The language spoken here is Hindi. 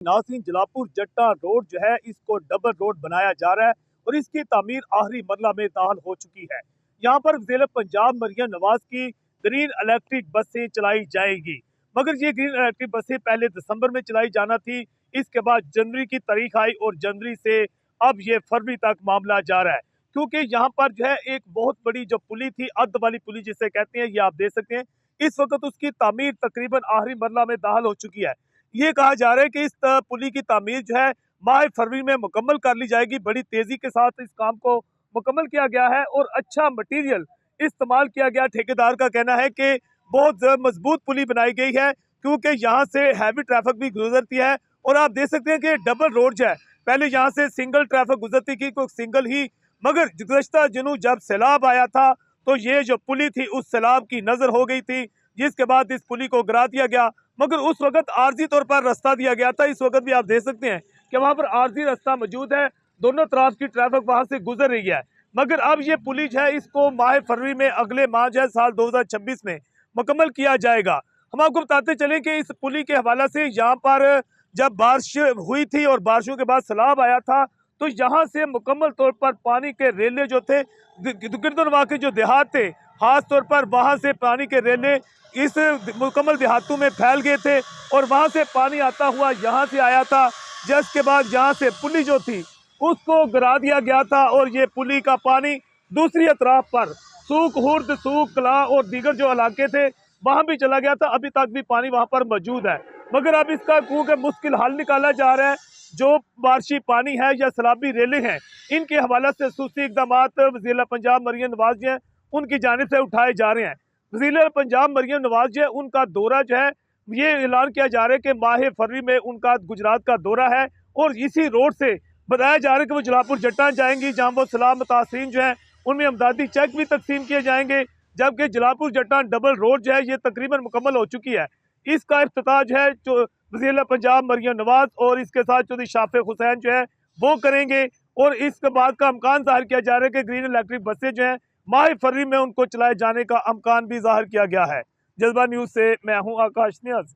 नाज़रीन, जलालपुर जट्टा रोड जो है इसको डबल रोड बनाया जा रहा है और इसकी तामीर आखिरी मरला में दाखिल हो चुकी है। यहाँ पर वज़ीर पंजाब मरियम नवाज की ग्रीन इलेक्ट्रिक बसें चलाई जाएगी, मगर ये ग्रीन इलेक्ट्रिक बसें पहले दिसंबर में चलाई जाना थी। इसके बाद जनवरी की तारीख आई और जनवरी से अब ये फरवरी तक मामला जा रहा है, क्योंकि यहाँ पर जो है एक बहुत बड़ी जो पुली थी, अर्ध वाली पुली जिसे कहते हैं, ये आप देख सकते हैं इस वक्त उसकी तामीर तकरीबन आखिरी मरला में दाखिल हो चुकी है। ये कहा जा रहा है कि इस पुली की तामीर जो है माह फरवरी में मुकम्मल कर ली जाएगी। बड़ी तेजी के साथ इस काम को मुकम्मल किया गया है और अच्छा मटीरियल इस्तेमाल किया गया। ठेकेदार का कहना है कि बहुत मजबूत पुली बनाई गई है, क्योंकि यहाँ से हैवी ट्रैफिक भी गुजरती है। और आप देख सकते हैं कि डबल रोड जो है, पहले यहाँ से सिंगल ट्रैफिक गुजरती थी, कोई सिंगल ही, मगर गुज़श्ता दिनों जब सैलाब आया था तो ये जो पुली थी उस सैलाब की नजर हो गई थी, जिसके बाद इस पुली को गिरा दिया गया। मगर उस वक्त आर्जी तौर पर रास्ता दिया गया था। इस वक्त भी आप देख सकते हैं कि वहां पर आर्जी रास्ता मौजूद है, दोनों तरफ की ट्रैफिक वहां से गुजर रही है। मगर अब ये पुली जो है इसको माह फरवरी में, अगले माह जो है साल 2026 में मुकम्मल किया जाएगा। हम आपको बताते चलें कि इस पुली के हवाले से यहाँ पर जब बारिश हुई थी और बारिशों के बाद सैलाब आया था तो यहाँ से मुकम्मल तौर पर पानी के रेले जो थे, गिरदनवा के जो देहात थे, खास तौर पर वहाँ से पानी के रेले इस मुकम्मल देहातों में फैल गए थे और वहाँ से पानी आता हुआ यहाँ से आया था। जिसके बाद यहाँ से पुली जो थी उसको गिरा दिया गया था और ये पुली का पानी दूसरी अतराफ पर सूख हुर्द, सूख कला और दीगर जो इलाके थे वहाँ भी चला गया था। अभी तक भी पानी वहाँ पर मौजूद है, मगर अब इसका क्योंकि मुश्किल हल निकाला जा रहा है। जो बारिशी पानी है या सैलाबी रेले हैं, इनके हवाले से खसूसी इकदाम वज़ीर पंजाब मरियम नवाज जो है उनकी जानिब से उठाए जा रहे हैं। वज़ीर पंजाब मरियम नवाज जो है उनका दौरा जो है ये ऐलान किया जा रहा है कि माह फरवरी में उनका गुजरात का दौरा है और इसी रोड से बताया जा रहा है कि वो जलालपुर जट्टा जाएंगी, जहाँ वो सलाम मुतासिरीन जो है उनमें अमदादी चेक भी तकसीम किए जाएंगे। जबकि जलालपुर जट्टा डबल रोड जो है ये तकरीबन मुकम्मल हो चुकी है। इसका इफ्तिताह जो है वज़ीर पंजाब मरियम नवाज और इसके साथ चौधरी शाफिक हुसैन जो है वो करेंगे। और इसके बाद का अमकान जाहिर किया जा रहा है कि ग्रीन इलेक्ट्रिक बसें जो हैं माह फरवरी में उनको चलाए जाने का अमकान भी जाहिर किया गया है। जज्बा न्यूज़ से मैं हूँ आकाश नियाज़।